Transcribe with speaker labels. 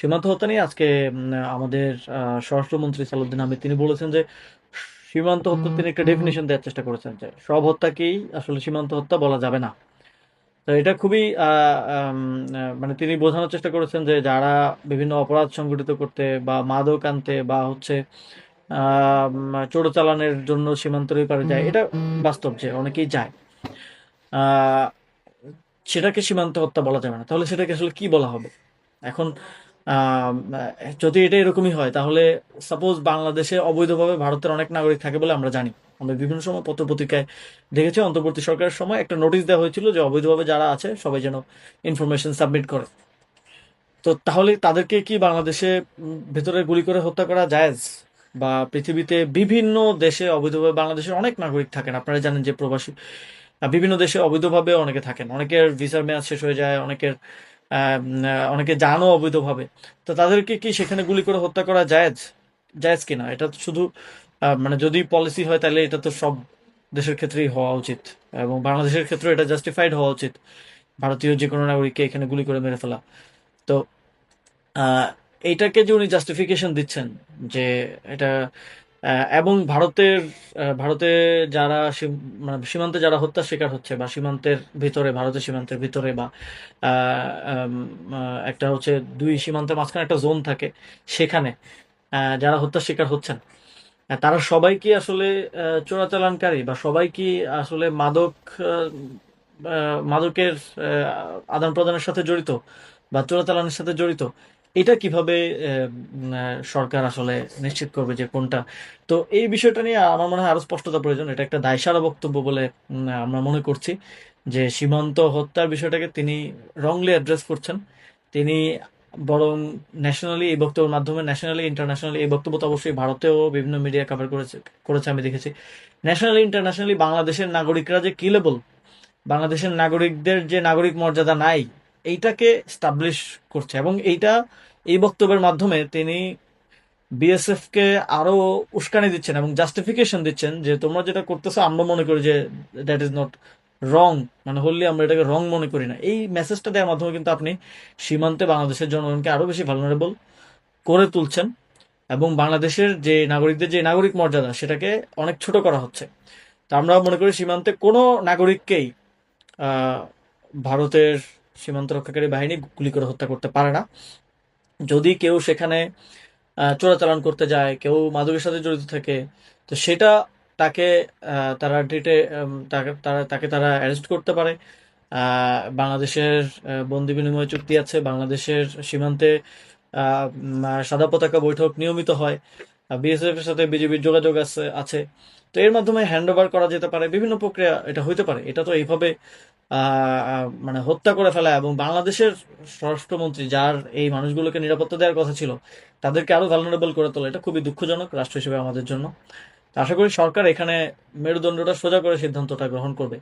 Speaker 1: সীমান্ত হত্যা নিয়ে আজকে আমাদের স্বরাষ্ট্রমন্ত্রী সালাউদ্দিন আহমেদ তিনি বলেছেন যে সীমান্ত হত্যা তিনি একটা ডেফিনিশন দেওয়ার চেষ্টা করেছেন যে সব হত্যাকেই আসলে সীমান্ত হত্যা বলা যাবে না। তো এটা খুবই মানে তিনি বোঝানোর চেষ্টা করেছেন যে যারা বিভিন্ন অপরাধ সংগঠিত করতে বা মাদক আনতে বা হচ্ছে চোরাচালানের জন্য সীমান্তের ওই পারে যায়, এটা বাস্তব যে অনেকেই যায়। আহ, সেটাকে সীমান্ত হত্যা বলা যাবে না, তাহলে সেটাকে আসলে কি বলা হবে এখন? আম, যদি এটা এরকমই হয় তাহলে সাপোজ বাংলাদেশে অবৈধভাবে ভারতের অনেক নাগরিক থাকে বলে আমরা জানি। আমরা বিভিন্ন সময় পত্রপত্রিকায় দেখেছি অন্তর্বর্তী সরকারের সময় একটা নোটিশ দেওয়া হয়েছিল যে অবৈধভাবে যারা আছে সবাই যেন ইনফরমেশন সাবমিট করে। তো তাহলে তাদেরকে কি বাংলাদেশে ভেতরে গুলি করে হত্যা করা জায়েজ? বা পৃথিবীতে বিভিন্ন দেশে অবৈধভাবে বাংলাদেশের অনেক নাগরিক থাকেন, আপনারা জানেন যে প্রবাসী বিভিন্ন দেশে অবৈধভাবে অনেকে থাকেন, অনেকের ভিসার মেয়াদ শেষ হয়ে যায়, অনেকে জানও অবৈধভাবে। তো তাদেরকে কি সেখানে গুলি করে হত্যা করা জায়েজ? জায়েজ কিনা এটা তো শুধু মানে যদি পলিসি হয় তাহলে এটা তো সব দেশের ক্ষেত্রেই হওয়া উচিত, এবং বাংলাদেশের ক্ষেত্রে এটা জাস্টিফাইড হওয়া উচিত ভারতীয় যে কোনো নাগরিককে এখানে গুলি করে মেরে ফেলা। তো আহ, এইটাকে যে উনি জাস্টিফিকেশন দিচ্ছেন যে এটা এবং ভারতে যারা মানে সীমান্তে যারা হত্যার শিকার হচ্ছে বা সীমান্তের ভিতরে, ভারতের সীমান্তের ভিতরে বা আহ, আম, একটা হচ্ছে দুই সীমান্তের মাঝখানে একটা জোন থাকে, সেখানে যারা হত্যার শিকার হচ্ছেন তারা সবাই কি আসলে চোরাচালানকারী বা সবাই কি আসলে মাদকের আদান প্রদানের সাথে জড়িত বা চোরাচালানের সাথে জড়িত? এটা কিভাবে সরকার আসলে নিশ্চিত করবে যে কোনটা? তো এই বিষয়টা নিয়ে আমার মনে হয় আরো স্পষ্টতা প্রয়োজন। এটা একটা দায়সারা বক্তব্য বলে আমরা মনে করছি যে সীমান্ত হত্যার বিষয়টাকে তিনি রংলি অ্যাড্রেস করছেন। তিনি বরং ন্যাশনালি এই বক্তব্যের মাধ্যমে, ন্যাশনালি ইন্টারন্যাশনালি এই বক্তব্য তো অবশ্যই ভারতেও বিভিন্ন মিডিয়া কভার করেছে করেছে আমি দেখেছি। ন্যাশনালি ইন্টারন্যাশনালি বাংলাদেশের নাগরিকরা যে কিলেবল, বাংলাদেশের নাগরিকদের যে নাগরিক মর্যাদা নাই, এইটাকে স্টাবলিশ করছে। এবং এই বক্তব্যের মাধ্যমে তিনি বিএসএফ কে আরো উস্কানি দিচ্ছেন এবং জাস্টিফিকেশন দিচ্ছেন যে তোমরা যেটা করতেছো আমরা মনে করি যে দ্যাট ইজ নট রং, মানে হললি আমরা এটাকে রং মনে করি না। এই মেসেজটা দেওয়ার মাধ্যমে কিন্তু আপনি সীমান্তে বাংলাদেশের জনগণকে আরো বেশি ভালনারেবল করে তুলছেন, এবং বাংলাদেশের যে নাগরিকদের যে নাগরিক মর্যাদা সেটাকে অনেক ছোট করা হচ্ছে। তো আমরা মনে করি সীমান্তে কোনো নাগরিককেই আহ, ভারতের সীমান্ত রক্ষাকারী বাহিনী গুলি করে হত্যা করতে পারে না। যদি কেউ সেখানে চোরাচালান করতে যায়, কেউ মাদকের সাথে জড়িত থাকে, তো সেটা তাকে তারা তাকে তারা অ্যারেস্ট করতে পারে। বাংলাদেশের বন্দি বিনিময় চুক্তি আছে, বাংলাদেশের সীমান্তে সাদা পতাকা বৈঠক নিয়মিত হয়, বিএসএফ এর সাথে বিজিবির যোগাযোগ আছে। তো এর মাধ্যমে হ্যান্ড ওভার করা যেতে পারে, বিভিন্ন প্রক্রিয়া এটা হইতে পারে। এটা তো এইভাবে মানে হত্যা করে ফেলা, এবং বাংলাদেশের স্বরাষ্ট্রমন্ত্রী যার এই মানুষগুলোকে নিরাপত্তা দেওয়ার কথা ছিল তাদেরকে আরো ভালনারেবল করে তোলা, এটা খুবই দুঃখজনক রাষ্ট্র হিসেবে আমাদের জন্য। তো আশা করি সরকার এখানে মেরুদণ্ডটা সোজা করে সিদ্ধান্তটা গ্রহণ করবে।